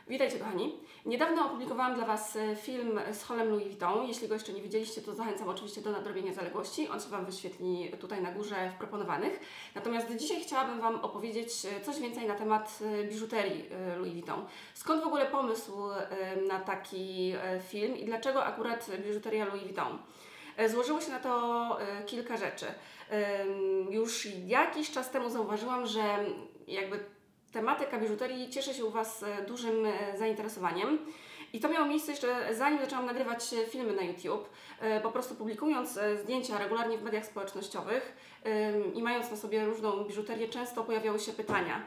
Witajcie kochani. Niedawno opublikowałam dla Was film z haulem Louis Vuitton. Jeśli go jeszcze nie widzieliście, to zachęcam oczywiście do nadrobienia zaległości. On się Wam wyświetli tutaj na górze w proponowanych. Natomiast dzisiaj chciałabym Wam opowiedzieć coś więcej na temat biżuterii Louis Vuitton. Skąd w ogóle pomysł na taki film i dlaczego akurat biżuteria Louis Vuitton? Złożyło się na to kilka rzeczy. Już jakiś czas temu zauważyłam, że tematyka biżuterii cieszy się u Was dużym zainteresowaniem. I to miało miejsce jeszcze zanim zaczęłam nagrywać filmy na YouTube. Po prostu publikując zdjęcia regularnie w mediach społecznościowych i mając na sobie różną biżuterię, często pojawiały się pytania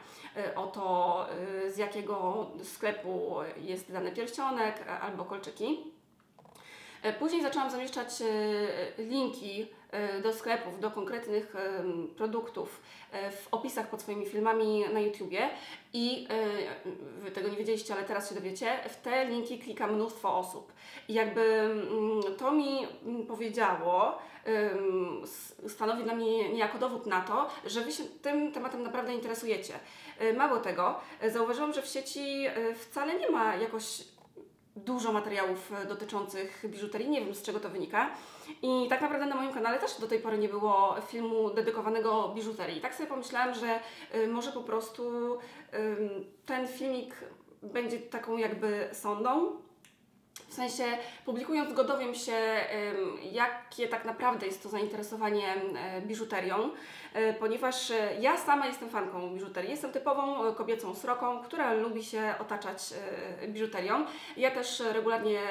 o to, z jakiego sklepu jest dany pierścionek albo kolczyki. Później zaczęłam zamieszczać linki do sklepów, do konkretnych produktów w opisach pod swoimi filmami na YouTubie i Wy tego nie wiedzieliście, ale teraz się dowiecie, w te linki klika mnóstwo osób. I to mi powiedziało, stanowi dla mnie niejako dowód na to, że Wy się tym tematem naprawdę interesujecie. Mało tego, zauważyłam, że w sieci wcale nie ma jakoś dużo materiałów dotyczących biżuterii, nie wiem z czego to wynika. I tak naprawdę na moim kanale też do tej pory nie było filmu dedykowanego biżuterii. I tak sobie pomyślałam, że może po prostu ten filmik będzie taką sondą. W sensie, publikując go, dowiem się, jakie tak naprawdę jest to zainteresowanie biżuterią, ponieważ ja sama jestem fanką biżuterii. Jestem typową kobiecą sroką, która lubi się otaczać biżuterią. Ja też regularnie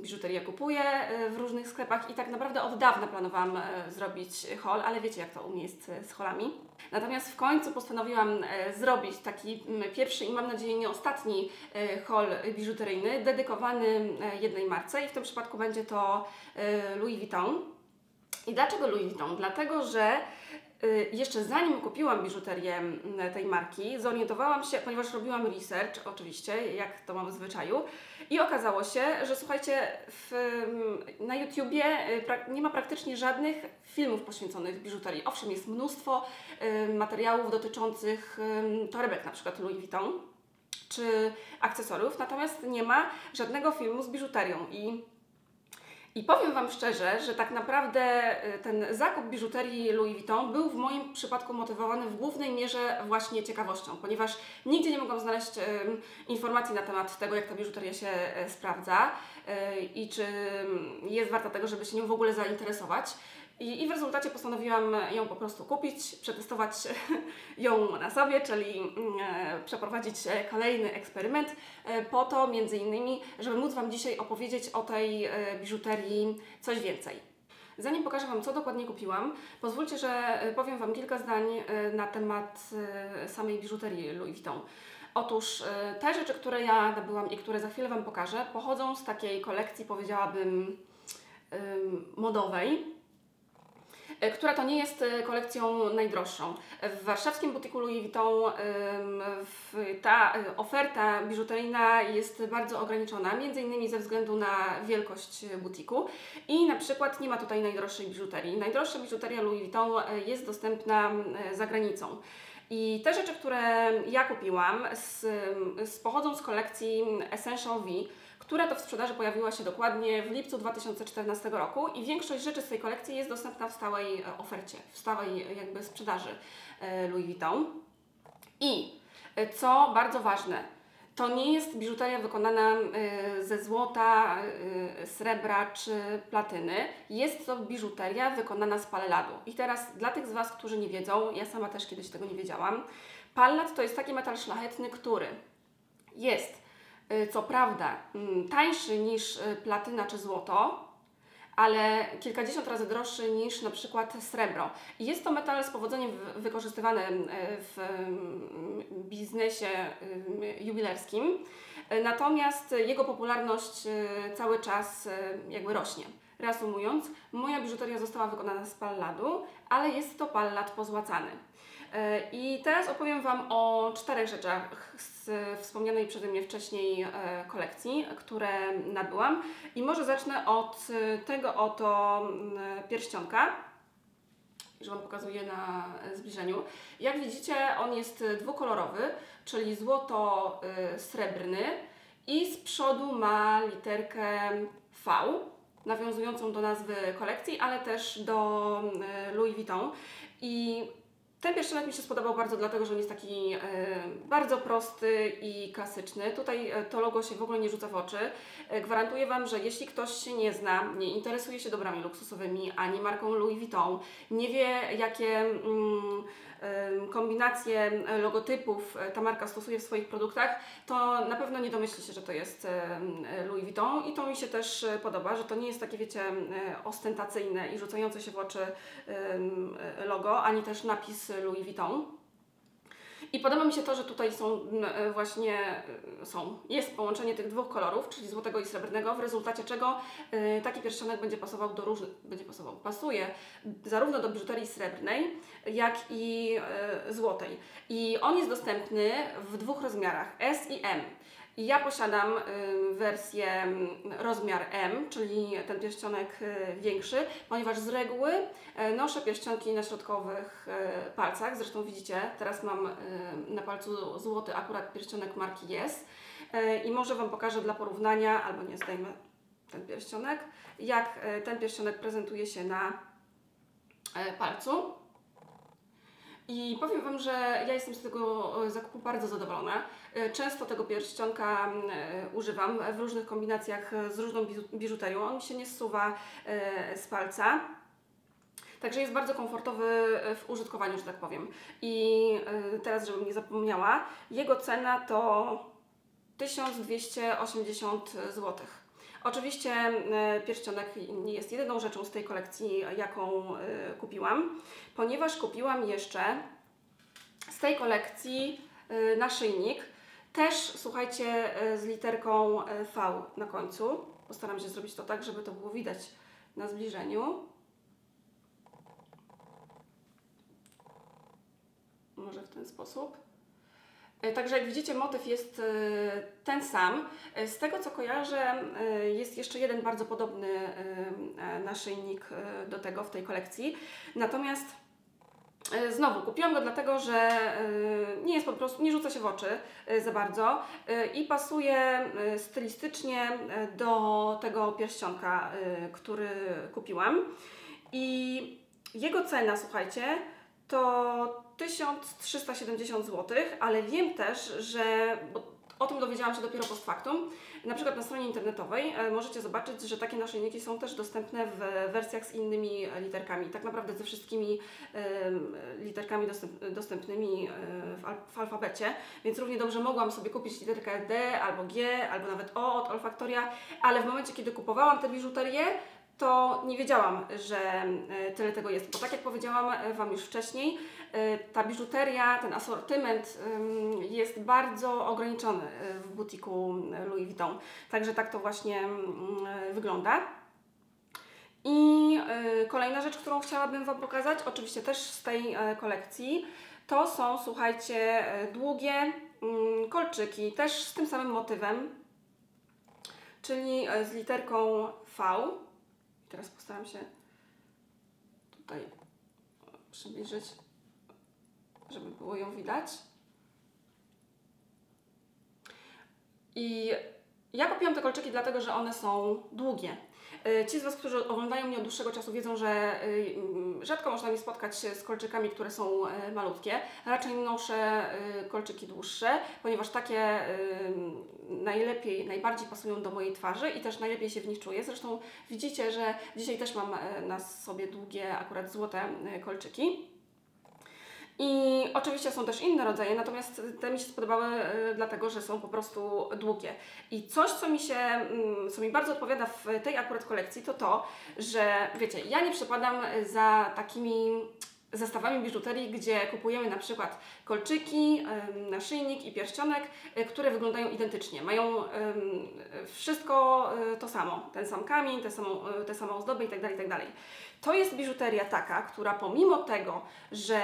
biżuterię kupuję w różnych sklepach i tak naprawdę od dawna planowałam zrobić haul, ale wiecie, jak to u mnie jest z haulami. Natomiast w końcu postanowiłam zrobić taki pierwszy i mam nadzieję nie ostatni haul biżuteryjny, dedykowany jednej marce i w tym przypadku będzie to Louis Vuitton. I dlaczego Louis Vuitton? Dlatego, że jeszcze zanim kupiłam biżuterię tej marki, zorientowałam się, ponieważ robiłam research oczywiście, jak to mam w zwyczaju, i okazało się, że słuchajcie, na YouTubie nie ma praktycznie żadnych filmów poświęconych biżuterii. Owszem, jest mnóstwo materiałów dotyczących torebek, na przykład Louis Vuitton, czy akcesoriów, natomiast nie ma żadnego filmu z biżuterią. I powiem Wam szczerze, że tak naprawdę ten zakup biżuterii Louis Vuitton był w moim przypadku motywowany w głównej mierze właśnie ciekawością, ponieważ nigdzie nie mogłam znaleźć informacji na temat tego, jak ta biżuteria się sprawdza i czy jest warta tego, żeby się nią w ogóle zainteresować. I w rezultacie postanowiłam ją po prostu kupić, przetestować ją na sobie, czyli przeprowadzić kolejny eksperyment po to między innymi, żeby móc Wam dzisiaj opowiedzieć o tej biżuterii coś więcej. Zanim pokażę Wam, co dokładnie kupiłam, pozwólcie, że powiem Wam kilka zdań na temat samej biżuterii Louis Vuitton. Otóż te rzeczy, które ja nabyłam i które za chwilę Wam pokażę, pochodzą z takiej kolekcji, powiedziałabym, modowej, która to nie jest kolekcją najdroższą. W warszawskim butiku Louis Vuitton ta oferta biżuteryjna jest bardzo ograniczona, między innymi ze względu na wielkość butiku i na przykład nie ma tutaj najdroższej biżuterii. Najdroższa biżuteria Louis Vuitton jest dostępna za granicą. I te rzeczy, które ja kupiłam, pochodzą z kolekcji Essential V, która to w sprzedaży pojawiła się dokładnie w lipcu 2014 roku i większość rzeczy z tej kolekcji jest dostępna w stałej ofercie, w stałej sprzedaży Louis Vuitton. I co bardzo ważne, to nie jest biżuteria wykonana ze złota, srebra czy platyny. Jest to biżuteria wykonana z palladu. I teraz dla tych z Was, którzy nie wiedzą, ja sama też kiedyś tego nie wiedziałam, pallad to jest taki metal szlachetny, który jest co prawda tańszy niż platyna czy złoto, ale kilkadziesiąt razy droższy niż na przykład srebro. I jest to metal z powodzeniem wykorzystywany w biznesie jubilerskim, natomiast jego popularność cały czas rośnie. Reasumując, moja biżuteria została wykonana z palladu, ale jest to pallad pozłacany. I teraz opowiem Wam o 4 rzeczach z wspomnianej przeze mnie wcześniej kolekcji, które nabyłam. I może zacznę od tego oto pierścionka. że Wam pokazuję na zbliżeniu. Jak widzicie, on jest dwukolorowy, czyli złoto-srebrny i z przodu ma literkę V, nawiązującą do nazwy kolekcji, ale też do Louis Vuitton. I ten pierścionek mi się spodobał bardzo, dlatego że on jest taki bardzo prosty i klasyczny. Tutaj to logo się w ogóle nie rzuca w oczy. Gwarantuję Wam, że jeśli ktoś się nie zna, nie interesuje się dobrami luksusowymi, ani marką Louis Vuitton, nie wie jakie kombinacje logotypów ta marka stosuje w swoich produktach, to na pewno nie domyśli się, że to jest Louis Vuitton i to mi się też podoba, że to nie jest takie, wiecie, ostentacyjne i rzucające się w oczy logo, ani też napis Louis Vuitton. I podoba mi się to, że tutaj jest połączenie tych dwóch kolorów, czyli złotego i srebrnego, w rezultacie czego taki pierścionek będzie pasował do pasuje zarówno do biżuterii srebrnej, jak i złotej. I on jest dostępny w dwóch rozmiarach, S i M. I ja posiadam wersję rozmiar M, czyli ten pierścionek większy, ponieważ z reguły noszę pierścionki na środkowych palcach. Zresztą widzicie, teraz mam na palcu złoty akurat pierścionek marki Yes. I może Wam pokażę dla porównania, albo nie, zdejmę ten pierścionek, jak ten pierścionek prezentuje się na palcu. I powiem Wam, że ja jestem z tego zakupu bardzo zadowolona. Często tego pierścionka używam w różnych kombinacjach z różną biżuterią. On mi się nie zsuwa z palca. Także jest bardzo komfortowy w użytkowaniu, że tak powiem. I teraz, żebym nie zapomniała, jego cena to 1280 zł. Oczywiście pierścionek nie jest jedyną rzeczą z tej kolekcji, jaką kupiłam, ponieważ kupiłam jeszcze z tej kolekcji naszyjnik, też słuchajcie, z literką V na końcu. Postaram się zrobić to tak, żeby to było widać na zbliżeniu. Może w ten sposób. Także jak widzicie, motyw jest ten sam. Z tego co kojarzę, jest jeszcze jeden bardzo podobny naszyjnik do tego w tej kolekcji. Natomiast znowu kupiłam go dlatego, że nie jest po prostu, nie rzuca się w oczy za bardzo i pasuje stylistycznie do tego pierścionka, który kupiłam. I jego cena, słuchajcie, to 1370 zł, ale wiem też, że o tym dowiedziałam się dopiero post factum. Na przykład na stronie internetowej możecie zobaczyć, że takie naszyjniki są też dostępne w wersjach z innymi literkami. Tak naprawdę ze wszystkimi literkami dostępnymi w alfabecie, więc równie dobrze mogłam sobie kupić literkę D albo G, albo nawet O od Olfaktoria, ale w momencie, kiedy kupowałam tę biżuterię, to nie wiedziałam, że tyle tego jest, bo tak jak powiedziałam Wam już wcześniej, ta biżuteria, ten asortyment jest bardzo ograniczony w butiku Louis Vuitton. Także tak to właśnie wygląda. I kolejna rzecz, którą chciałabym Wam pokazać, oczywiście też z tej kolekcji, to są, słuchajcie, długie kolczyki, też z tym samym motywem, czyli z literką V. Teraz postaram się tutaj przybliżyć, żeby było ją widać. I ja kupiłam te kolczyki dlatego, że one są długie. Ci z Was, którzy oglądają mnie od dłuższego czasu, wiedzą, że rzadko można mi spotkać się z kolczykami, które są malutkie. Raczej noszę kolczyki dłuższe, ponieważ takie najbardziej pasują do mojej twarzy i też najlepiej się w nich czuję. Zresztą widzicie, że dzisiaj też mam na sobie długie, akurat złote kolczyki. I oczywiście są też inne rodzaje, natomiast te mi się spodobały dlatego, że są po prostu długie. I coś, co mi bardzo odpowiada w tej akurat kolekcji, to to, że wiecie, ja nie przepadam za takimi zestawami biżuterii, gdzie kupujemy na przykład kolczyki, naszyjnik i pierścionek, które wyglądają identycznie. Mają wszystko to samo, ten sam kamień, tę samą ozdobę itd., itd. To jest biżuteria taka, która pomimo tego, że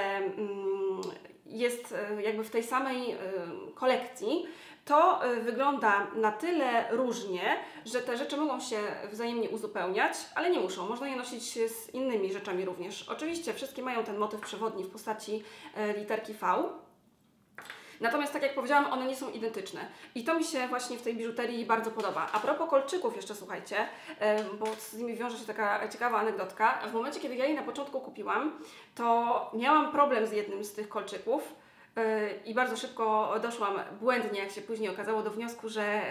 jest jakby w tej samej kolekcji, to wygląda na tyle różnie, że te rzeczy mogą się wzajemnie uzupełniać, ale nie muszą. Można je nosić z innymi rzeczami również. Oczywiście wszystkie mają ten motyw przewodni w postaci literki V. Natomiast, tak jak powiedziałam, one nie są identyczne. I to mi się właśnie w tej biżuterii bardzo podoba. A propos kolczyków jeszcze, słuchajcie, bo z nimi wiąże się taka ciekawa anegdotka. W momencie, kiedy ja je na początku kupiłam, to miałam problem z jednym z tych kolczyków i bardzo szybko doszłam błędnie, jak się później okazało, do wniosku, że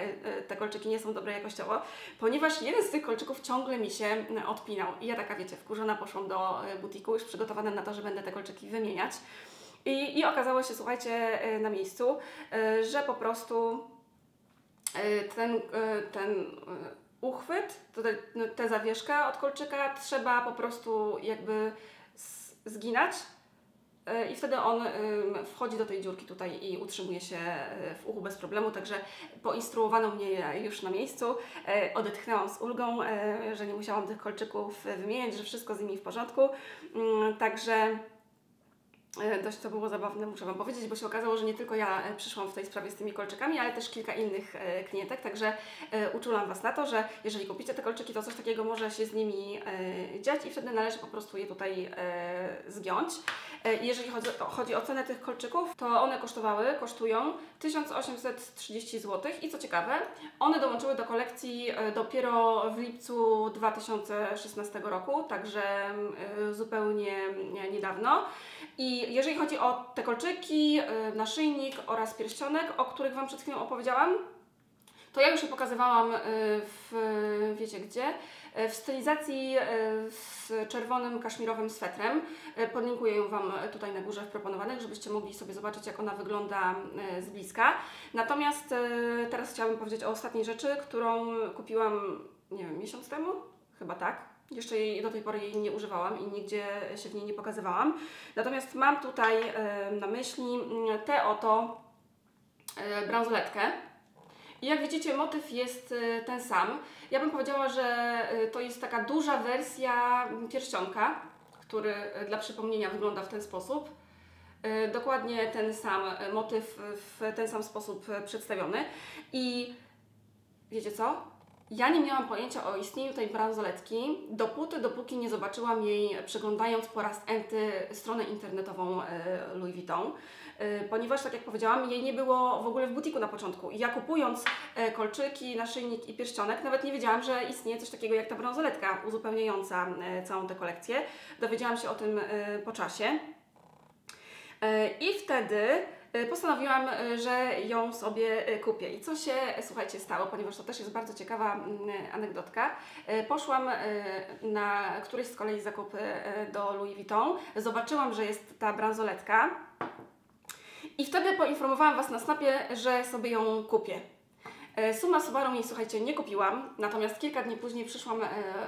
te kolczyki nie są dobre jakościowo, ponieważ jeden z tych kolczyków ciągle mi się odpinał. I ja taka, wiecie, wkurzona poszłam do butiku, już przygotowana na to, że będę te kolczyki wymieniać. I okazało się, słuchajcie, na miejscu, że po prostu ten uchwyt, tę zawieszkę od kolczyka trzeba po prostu jakby zginać i wtedy on wchodzi do tej dziurki tutaj i utrzymuje się w uchu bez problemu, także poinstruowano mnie już na miejscu, odetchnęłam z ulgą, że nie musiałam tych kolczyków wymieniać, że wszystko z nimi w porządku, także dość to było zabawne, muszę Wam powiedzieć, bo się okazało, że nie tylko ja przyszłam w tej sprawie z tymi kolczykami, ale też kilka innych klientek, także uczulam Was na to, że jeżeli kupicie te kolczyki, to coś takiego może się z nimi dziać i wtedy należy po prostu je tutaj zgiąć. Jeżeli chodzi o cenę tych kolczyków, to one kosztują 1830 zł i co ciekawe, one dołączyły do kolekcji dopiero w lipcu 2016 roku, także zupełnie niedawno. I jeżeli chodzi o te kolczyki, naszyjnik oraz pierścionek, o których Wam przed chwilą opowiedziałam, to ja już je pokazywałam wiecie gdzie, w stylizacji z czerwonym kaszmirowym swetrem. Podlinkuję ją Wam tutaj na górze w proponowanych, żebyście mogli sobie zobaczyć, jak ona wygląda z bliska. Natomiast teraz chciałabym powiedzieć o ostatniej rzeczy, którą kupiłam, nie wiem, miesiąc temu? Chyba tak. Jeszcze do tej pory jej nie używałam i nigdzie się w niej nie pokazywałam. Natomiast mam tutaj na myśli tę oto bransoletkę. I jak widzicie, motyw jest ten sam. Ja bym powiedziała, że to jest taka duża wersja pierścionka, który dla przypomnienia wygląda w ten sposób. Dokładnie ten sam motyw w ten sam sposób przedstawiony. I wiecie co? Ja nie miałam pojęcia o istnieniu tej bransoletki dopóki nie zobaczyłam jej, przeglądając po raz enty stronę internetową Louis Vuitton, ponieważ, tak jak powiedziałam, jej nie było w ogóle w butiku na początku. I ja kupując kolczyki, naszyjnik i pierścionek, nawet nie wiedziałam, że istnieje coś takiego jak ta bransoletka uzupełniająca całą tę kolekcję. Dowiedziałam się o tym po czasie. I wtedy postanowiłam, że ją sobie kupię. I co się, słuchajcie, stało, ponieważ to też jest bardzo ciekawa anegdotka. Poszłam na któryś z kolei zakupy do Louis Vuitton, zobaczyłam, że jest ta bransoletka i wtedy poinformowałam Was na snapie, że sobie ją kupię. Summa summarum jej, słuchajcie, nie kupiłam, natomiast kilka dni później przyszłam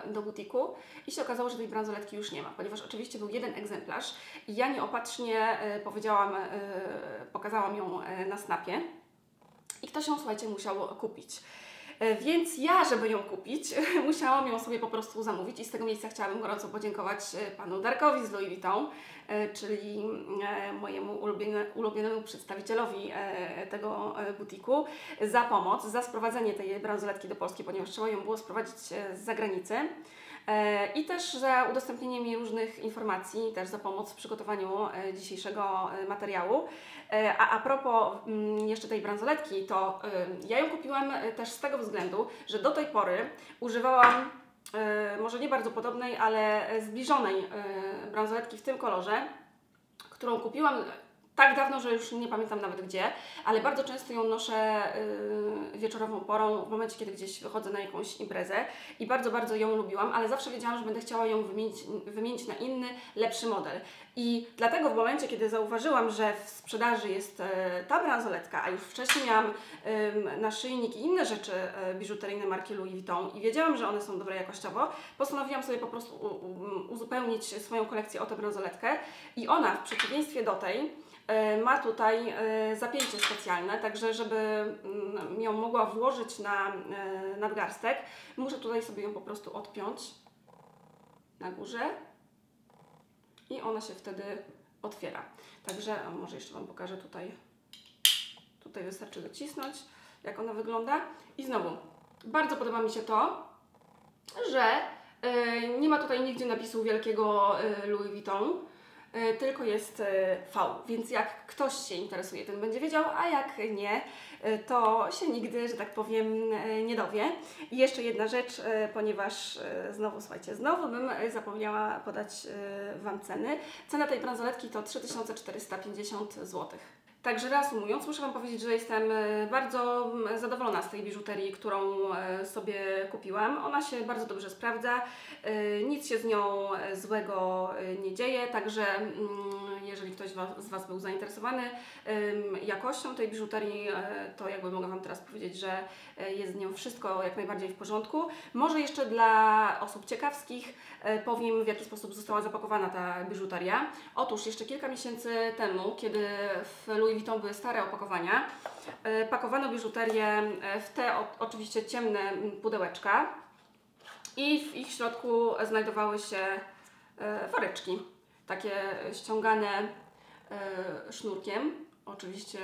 do butiku i się okazało, że tej bransoletki już nie ma, ponieważ oczywiście był jeden egzemplarz i ja nieopatrznie pokazałam ją na snapie i ktoś ją, słuchajcie, musiał kupić. Więc ja, żeby ją kupić, musiałam ją sobie po prostu zamówić i z tego miejsca chciałabym gorąco podziękować panu Darkowi z Louis Vuitton, czyli mojemu ulubionemu przedstawicielowi tego butiku, za pomoc, za sprowadzenie tej bransoletki do Polski, ponieważ trzeba ją było sprowadzić z zagranicy. I też za udostępnienie mi różnych informacji, też za pomoc w przygotowaniu dzisiejszego materiału. A propos jeszcze tej bransoletki, to ja ją kupiłam też z tego względu, że do tej pory używałam może nie bardzo podobnej, ale zbliżonej bransoletki w tym kolorze, którą kupiłam tak dawno, że już nie pamiętam nawet gdzie, ale bardzo często ją noszę wieczorową porą, w momencie, kiedy gdzieś wychodzę na jakąś imprezę i bardzo, bardzo ją lubiłam, ale zawsze wiedziałam, że będę chciała ją wymienić na inny, lepszy model. I dlatego w momencie, kiedy zauważyłam, że w sprzedaży jest ta bransoletka, a już wcześniej miałam naszyjnik i inne rzeczy biżuteryjne marki Louis Vuitton i wiedziałam, że one są dobre jakościowo, postanowiłam sobie po prostu uzupełnić swoją kolekcję o tę bransoletkę i ona w przeciwieństwie do tej ma tutaj zapięcie specjalne, także żeby ją mogła włożyć na nadgarstek, muszę tutaj sobie ją po prostu odpiąć na górze i ona się wtedy otwiera. Także może jeszcze Wam pokażę tutaj. Tutaj wystarczy docisnąć jak ona wygląda. I znowu, bardzo podoba mi się to, że nie ma tutaj nigdzie napisu wielkiego Louis Vuitton, tylko jest V, więc jak ktoś się interesuje, ten będzie wiedział, a jak nie, to się nigdy, że tak powiem, nie dowie. I jeszcze jedna rzecz, ponieważ znowu, słuchajcie, znowu bym zapomniała podać Wam ceny. Cena tej bransoletki to 3450 zł. Także reasumując, muszę Wam powiedzieć, że jestem bardzo zadowolona z tej biżuterii, którą sobie kupiłam. Ona się bardzo dobrze sprawdza, nic się z nią złego nie dzieje, także jeżeli ktoś z Was był zainteresowany jakością tej biżuterii, to jakby mogę Wam teraz powiedzieć, że jest z nią wszystko jak najbardziej w porządku. Może jeszcze dla osób ciekawskich powiem, w jaki sposób została zapakowana ta biżuteria. Otóż jeszcze kilka miesięcy temu, kiedy w Louis Vuitton były stare opakowania, pakowano biżuterię w te oczywiście ciemne pudełeczka i w ich środku znajdowały się woreczki, takie ściągane sznurkiem, oczywiście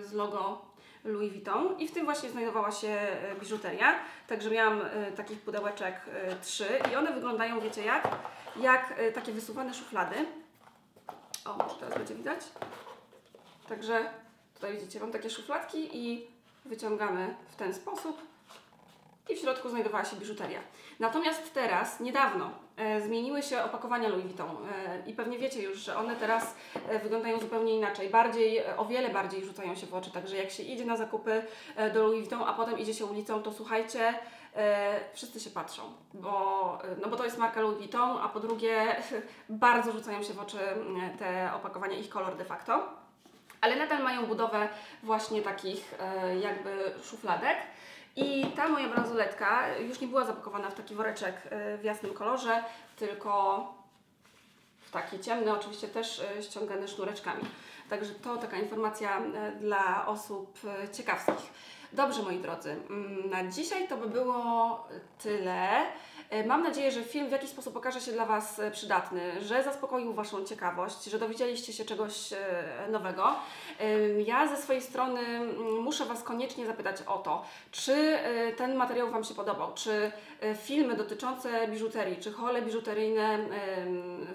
z logo Louis Vuitton, i w tym właśnie znajdowała się biżuteria. Także miałam takich pudełeczek 3 i one wyglądają, wiecie jak takie wysuwane szuflady. O, może teraz będzie widać. Także tutaj widzicie, mam takie szufladki i wyciągamy w ten sposób i w środku znajdowała się biżuteria. Natomiast teraz, niedawno, zmieniły się opakowania Louis Vuitton i pewnie wiecie już, że one teraz wyglądają zupełnie inaczej, o wiele bardziej rzucają się w oczy, także jak się idzie na zakupy do Louis Vuitton, a potem idzie się ulicą, to słuchajcie, wszyscy się patrzą, bo to jest marka Louis Vuitton, a po drugie bardzo rzucają się w oczy te opakowania, ich kolor de facto, ale nadal mają budowę właśnie takich jakby szufladek. I ta moja bransoletka już nie była zapakowana w taki woreczek w jasnym kolorze, tylko w taki ciemny, oczywiście też ściągany sznureczkami. Także to taka informacja dla osób ciekawskich. Dobrze, moi drodzy, na dzisiaj to by było tyle. Mam nadzieję, że film w jakiś sposób okaże się dla Was przydatny, że zaspokoił Waszą ciekawość, że dowiedzieliście się czegoś nowego. Ja ze swojej strony muszę Was koniecznie zapytać o to, czy ten materiał Wam się podobał, czy filmy dotyczące biżuterii, czy hole biżuteryjne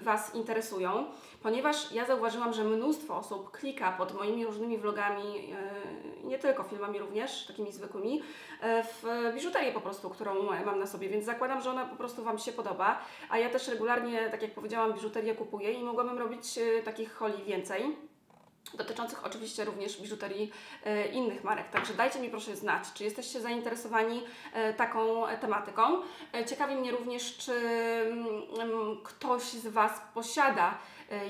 Was interesują, ponieważ ja zauważyłam, że mnóstwo osób klika pod moimi różnymi vlogami, nie tylko filmami również, takimi zwykłymi, w biżuterię po prostu, którą mam na sobie, więc zakładam, że ona po prostu Wam się podoba, a ja też regularnie, tak jak powiedziałam, biżuterię kupuję i mogłabym robić takich holi więcej, dotyczących oczywiście również biżuterii innych marek. Także dajcie mi proszę znać, czy jesteście zainteresowani taką tematyką. Ciekawi mnie również, czy ktoś z Was posiada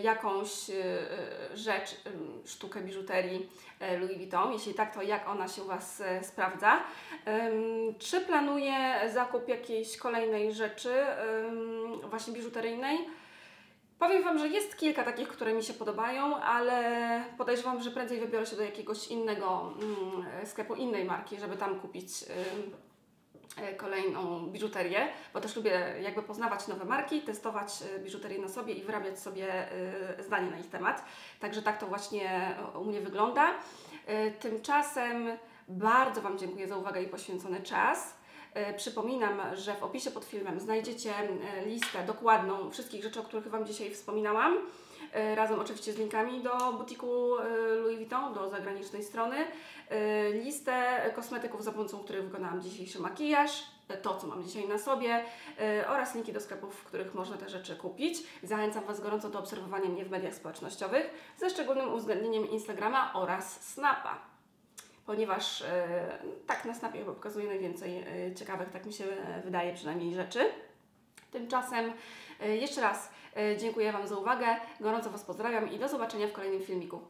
jakąś rzecz, sztukę biżuterii Louis Vuitton. Jeśli tak, to jak ona się u Was sprawdza? Czy planuje zakup jakiejś kolejnej rzeczy właśnie biżuteryjnej? Powiem Wam, że jest kilka takich, które mi się podobają, ale podejrzewam, że prędzej wybiorę się do jakiegoś innego sklepu, innej marki, żeby tam kupić kolejną biżuterię, bo też lubię jakby poznawać nowe marki, testować biżuterię na sobie i wyrabiać sobie zdanie na ich temat. Także tak to właśnie u mnie wygląda. Tymczasem bardzo Wam dziękuję za uwagę i poświęcony czas. Przypominam, że w opisie pod filmem znajdziecie listę dokładną wszystkich rzeczy, o których Wam dzisiaj wspominałam. Razem oczywiście z linkami do butiku Louis Vuitton, do zagranicznej strony. Listę kosmetyków, za pomocą których wykonałam dzisiejszy makijaż, to co mam dzisiaj na sobie oraz linki do sklepów, w których można te rzeczy kupić. Zachęcam Was gorąco do obserwowania mnie w mediach społecznościowych, ze szczególnym uwzględnieniem Instagrama oraz Snapa. Ponieważ tak na Snapie chyba pokazuje najwięcej ciekawych, tak mi się wydaje przynajmniej, rzeczy. Tymczasem jeszcze raz dziękuję Wam za uwagę, gorąco Was pozdrawiam i do zobaczenia w kolejnym filmiku.